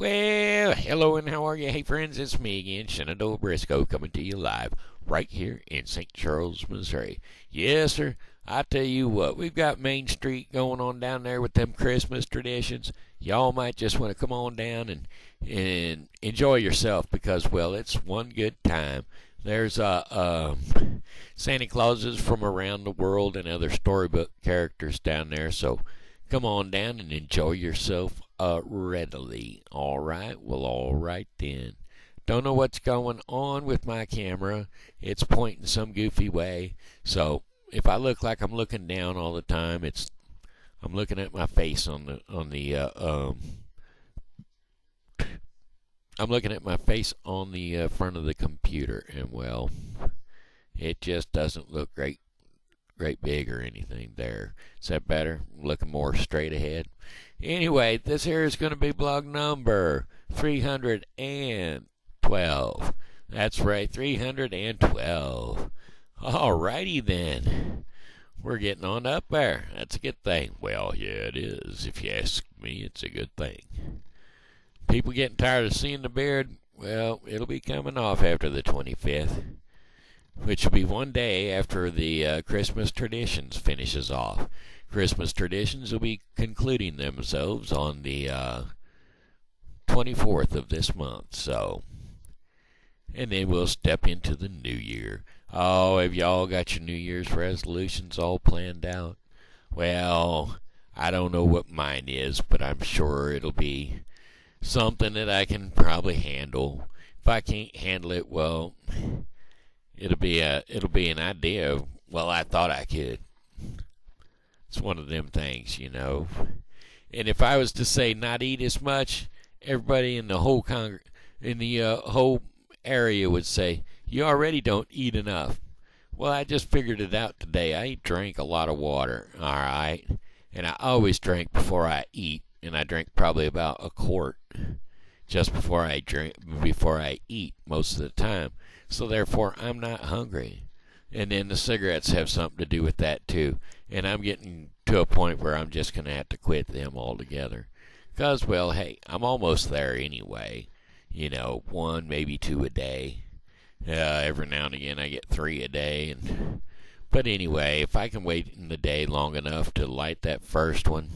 Well, hello and how are you? Hey friends, it's me again, Shenandoah Briscoe, coming to you live right here in St. Charles, Missouri. Yes, sir. I tell you what, we've got Main Street going on down there with them Christmas traditions. Y'all might just want to come on down and enjoy yourself because, well, it's one good time. There's Santa Clauses from around the world and other storybook characters down there, so come on down and enjoy yourself readily. All right? Well, all right then. Don't know what's going on with my camera. It's pointing some goofy way. So if I look like I'm looking down all the time, I'm looking at my face I'm looking at my face on the front of the computer, and well, it just doesn't look great big or anything there. Is that better? Looking more straight ahead. Anyway, this here is going to be blog number 312. That's right, 312. Alrighty then. We're getting on up there. That's a good thing. Well, yeah, it is. If you ask me, it's a good thing. People getting tired of seeing the beard? Well, it'll be coming off after the 25th. Which will be one day after the Christmas traditions finishes off. Christmas traditions will be concluding themselves on the 24th of this month. So, and then we'll step into the new year. Oh, have y'all got your New Year's resolutions all planned out? Well, I don't know what mine is, but I'm sure it'll be something that I can probably handle. If I can't handle it, well, it'll be an idea of, well, I thought I could. It's one of them things, you know. And if I was to say not eat as much, everybody in the whole whole area would say, you already don't eat enough. Well, I just figured it out today. I drank a lot of water, all right? And I always drink before I eat, and I drink probably about a quart just before I eat most of the time. So therefore, I'm not hungry. And then the cigarettes have something to do with that too. And I'm getting to a point where I'm just going to have to quit them altogether. Because, well, hey, I'm almost there anyway. You know, 1, maybe 2 a day. Every now and again I get 3 a day. But anyway, if I can wait in the day long enough to light that first one,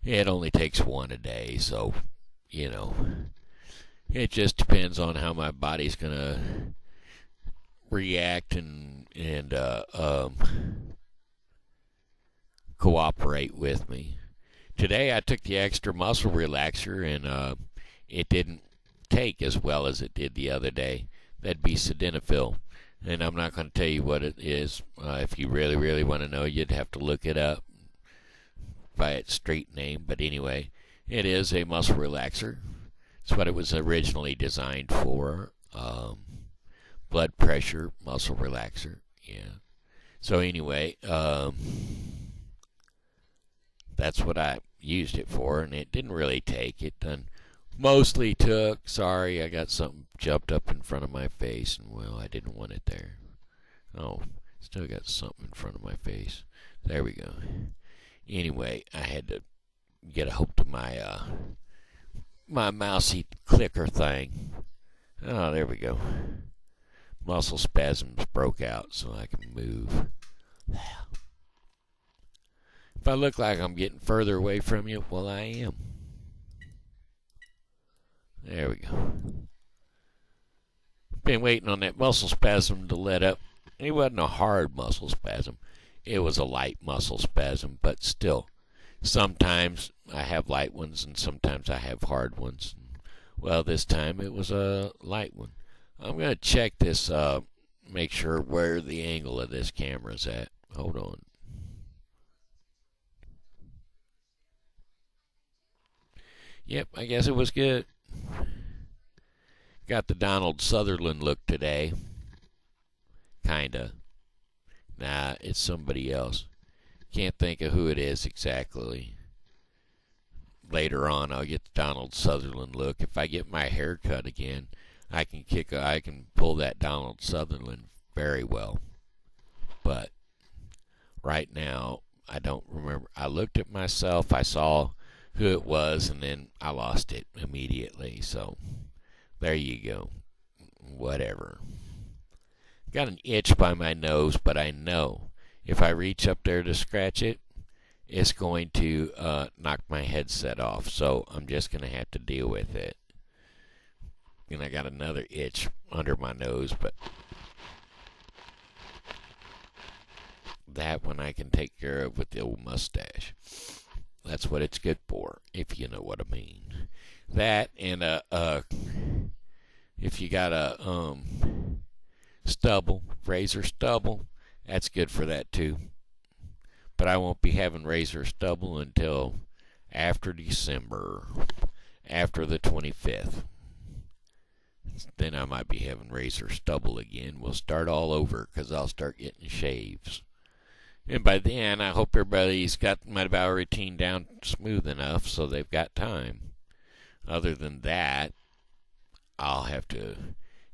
it only takes 1 a day. So, you know, it just depends on how my body's going to react and cooperate with me. Today I took the extra muscle relaxer and it didn't take as well as it did the other day. That'd be sildenafil, and I'm not going to tell you what it is. If you really want to know, you'd have to look it up by its street name. But anyway, it is a muscle relaxer. It's what it was originally designed for. Blood pressure muscle relaxer. Yeah. So anyway, that's what I used it for, and it didn't really take. It done mostly took. Sorry, I got something jumped up in front of my face, and well, I didn't want it there. Oh, still got something in front of my face. There we go. Anyway, I had to get a hold of my my mousey clicker thing. Oh, there we go. Muscle spasms broke out so I can move. If I look like I'm getting further away from you, well, I am. There we go. Been waiting on that muscle spasm to let up. It wasn't a hard muscle spasm. It was a light muscle spasm, but still. Sometimes I have light ones and sometimes I have hard ones. Well, this time it was a light one. I'm going to check this, make sure where the angle of this camera's at. Hold on. Yep, I guess it was good. Got the Donald Sutherland look today. Kinda. Nah, it's somebody else. Can't think of who it is exactly. Later on, I'll get the Donald Sutherland look. If I get my hair cut again, I can pull that Donald Sutherland very well. But right now, I don't remember. I looked at myself. I saw who it was, and then I lost it immediately. So there you go. Whatever. Got an itch by my nose, but I know if I reach up there to scratch it, it's going to knock my headset off. So I'm just going to have to deal with it. And I got another itch under my nose, but that one I can take care of with the old mustache. That's what it's good for, if you know what I mean. That and if you got a stubble, razor stubble, that's good for that too. But I won't be having razor stubble until after December, after the 25th. Then I might be having razor stubble again. We'll start all over because I'll start getting shaves. And by then, I hope everybody's got my bowel routine down smooth enough so they've got time. Other than that, I'll have to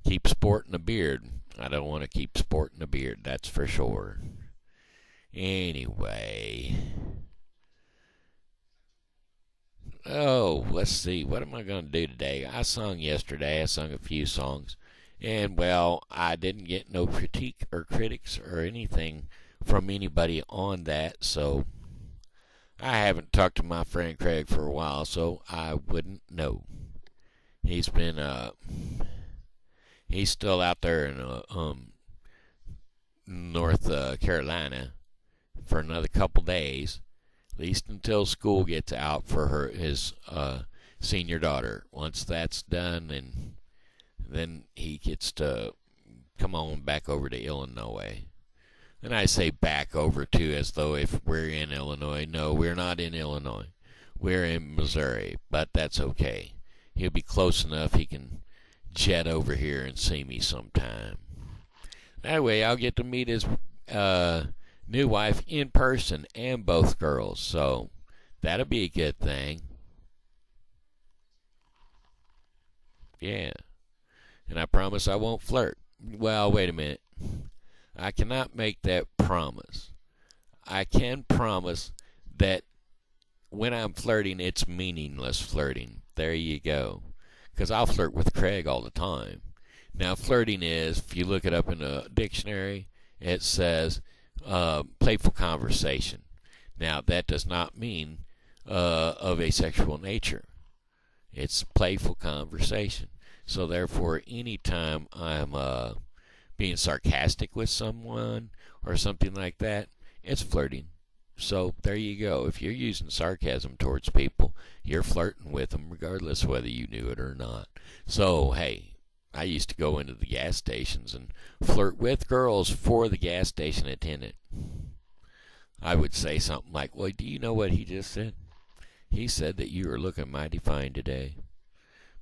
keep sporting a beard. I don't want to keep sporting a beard, that's for sure. Anyway. Oh, let's see. What am I going to do today? I sung yesterday. I sung a few songs. And, well, I didn't get no critique or critics or anything from anybody on that. So I haven't talked to my friend Craig for a while, so I wouldn't know. He's been, he's still out there in North Carolina for another couple days. At least until school gets out for his senior daughter. Once that's done, and then he gets to come on back over to Illinois. And I say back over to as though if we're in Illinois. No, we're not in Illinois. We're in Missouri, but that's okay. He'll be close enough he can jet over here and see me sometime. That way I'll get to meet his new wife in person and both girls, so that'll be a good thing. Yeah. And I promise I won't flirt. Well, wait a minute. I cannot make that promise. I can promise that when I'm flirting, it's meaningless flirting. There you go. Because I'll flirt with Craig all the time. Now, flirting is, if you look it up in a dictionary, it says playful conversation. Now, that does not mean of a sexual nature. It's playful conversation. So, therefore, anytime I'm being sarcastic with someone or something like that, it's flirting. So, there you go. If you're using sarcasm towards people, you're flirting with them regardless of whether you knew it or not. So, hey, I used to go into the gas stations and flirt with girls for the gas station attendant. I would say something like, well, do you know what he just said? He said that you are looking mighty fine today.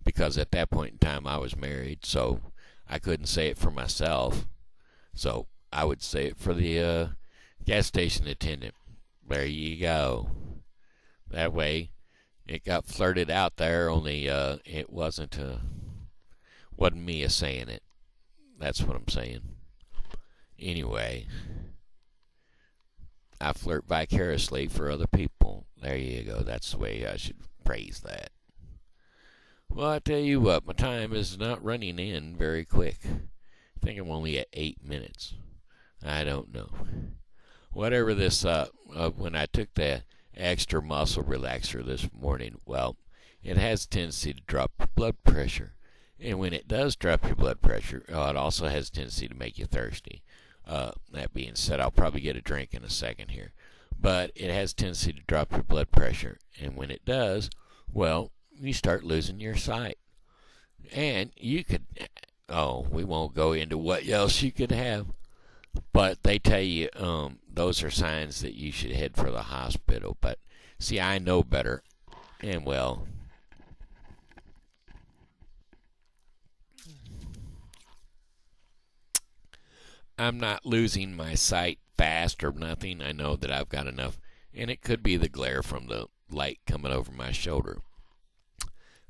Because at that point in time I was married, so I couldn't say it for myself. So I would say it for the gas station attendant. There you go. That way it got flirted out there, only it wasn't me saying it. That's what I'm saying. Anyway, I flirt vicariously for other people. There you go. That's the way I should phrase that. Well, I tell you what, my time is not running in very quick. I think I'm only at 8 minutes. I don't know. Whatever this, when I took the extra muscle relaxer this morning, well, it has a tendency to drop your blood pressure. And when it does drop your blood pressure, it also has a tendency to make you thirsty. That being said, I'll probably get a drink in a second here. But it has a tendency to drop your blood pressure. And when it does, well, you start losing your sight. And you could, we won't go into what else you could have. But they tell you those are signs that you should head for the hospital. But, see, I know better. And, well, I'm not losing my sight fast or nothing. I know that I've got enough. And it could be the glare from the light coming over my shoulder.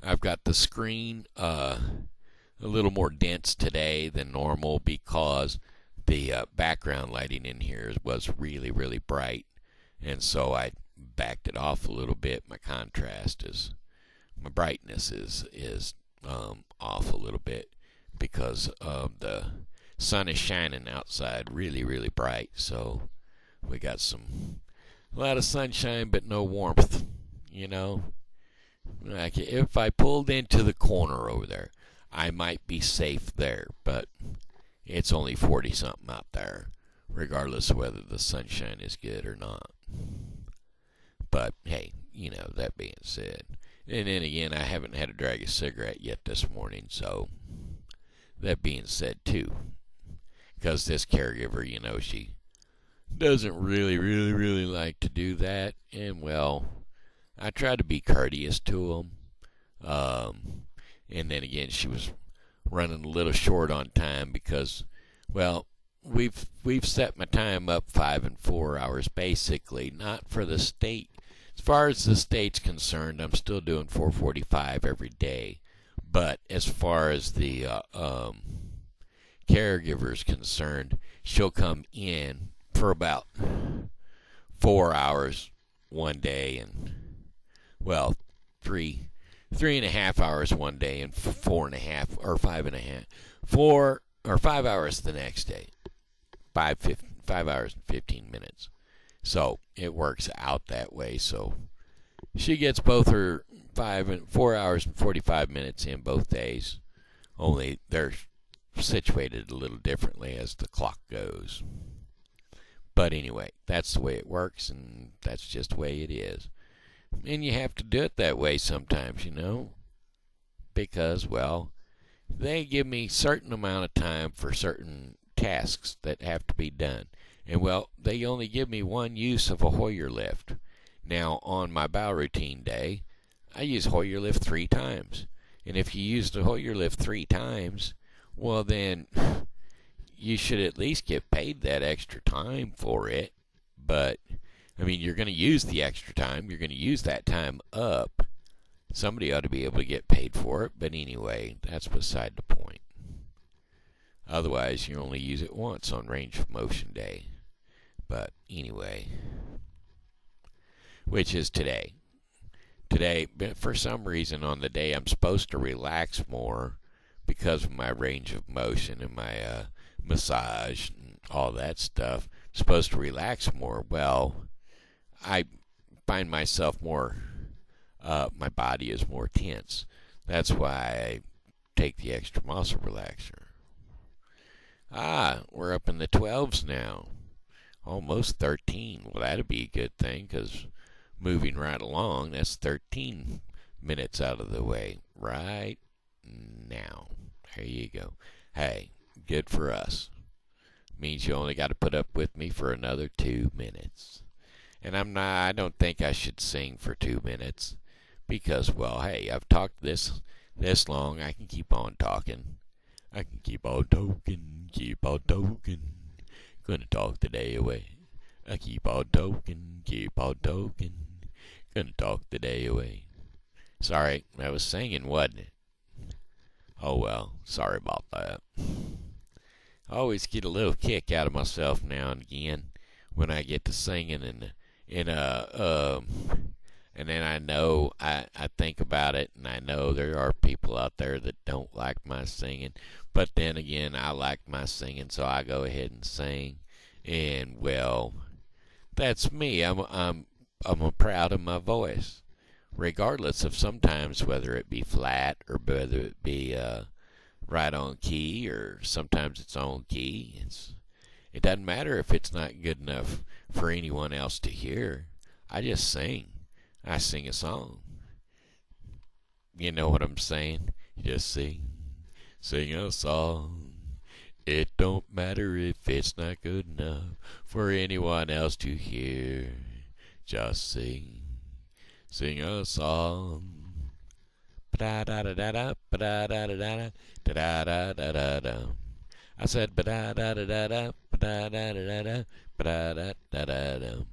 I've got the screen a little more dense today than normal because the background lighting in here was really, really bright. And so I backed it off a little bit. My brightness is off a little bit because the sun is shining outside really, really bright. So we got a lot of sunshine, but no warmth. Like if I pulled into the corner over there, I might be safe there, but it's only 40 something out there, regardless of whether the sunshine is good or not. But hey, that being said, and then again, I haven't had a drag of cigarette yet this morning, so that being said too, because this caregiver, she doesn't really, really, really like to do that, and well, I try to be courteous to them, and then again, she was running a little short on time because, well, we've set my time up 5 and 4 hours basically, not for the state. As far as the state's concerned, I'm still doing 4:45 every day, but as far as the caregiver's concerned, she'll come in for about 4 hours one day, and well, 3.5 hours one day, and 4.5 or 5.5, 4 or 5 hours the next day. 5 hours and 15 minutes. So it works out that way. So she gets both her 4 hours and 45 minutes in both days. Only they're situated a little differently as the clock goes. But anyway, that's the way it works, and that's just the way it is. And you have to do it that way sometimes, because, well, they give me a certain amount of time for certain tasks that have to be done. And, well, they only give me one use of a Hoyer lift. Now, on my bow routine day, I use Hoyer lift 3 times. And if you use the Hoyer lift 3 times, well, then you should at least get paid that extra time for it. But, I mean, you're going to use the extra time. You're going to use that time up. Somebody ought to be able to get paid for it. But anyway, that's beside the point. Otherwise, you only use it once on range of motion day. But anyway, which is today. Today, for some reason, on the day I'm supposed to relax more because of my range of motion and my massage and all that stuff, I'm supposed to relax more. Well, I find myself more, my body is more tense. That's why I take the extra muscle relaxer. We're up in the 12s now. Almost 13. Well, that'd be a good thing, because moving right along, that's 13 minutes out of the way right now. There you go. Hey, good for us. Means you only got to put up with me for another 2 minutes. And I don't think I should sing for 2 minutes, because, well, hey, I've talked this long, I can keep on talking. I can keep on talking, gonna talk the day away. I keep on talking, gonna talk the day away. Sorry, I was singing, wasn't it? Oh well, sorry about that. I always get a little kick out of myself now and again when I get to singing, and then I know I think about it, and I know there are people out there that don't like my singing, but then again, I like my singing, so I go ahead and sing, and well, that's me. I'm proud of my voice, regardless of sometimes whether it be flat or whether it be right on key, or sometimes it's on key. It doesn't matter if it's not good enough for anyone else to hear. I just sing. I sing a song. You know what I'm saying? You just sing a song. It don't matter if it's not good enough for anyone else to hear. Just sing a song. Ba-da-da-da-da, ba-da-da-da-da, da-da-da-da-da-da. I said ba-da-da-da-da, ba-da-da-da-da, ba-da-da-da-da-da.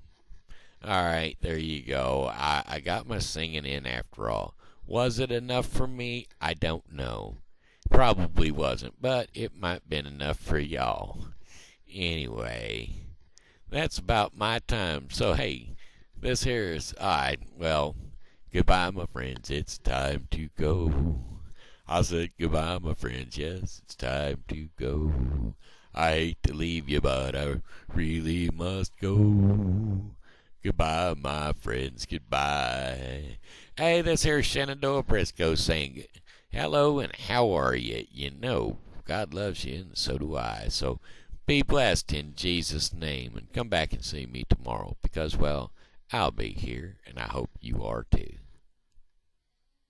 All right, there you go. I got my singing in after all. Was it enough for me? I don't know. Probably wasn't, but it might have been enough for y'all. Anyway, that's about my time. So, hey, This here is, alright, well, goodbye, my friends. It's time to go. I said goodbye, my friends. Yes, it's time to go. I hate to leave you, but I really must go. Goodbye, my friends. Goodbye. Hey, this here's Shenandoah Briscoe saying hello and how are you? You know, God loves you and so do I. So be blessed in Jesus' name and come back and see me tomorrow because, well, I'll be here and I hope you are too.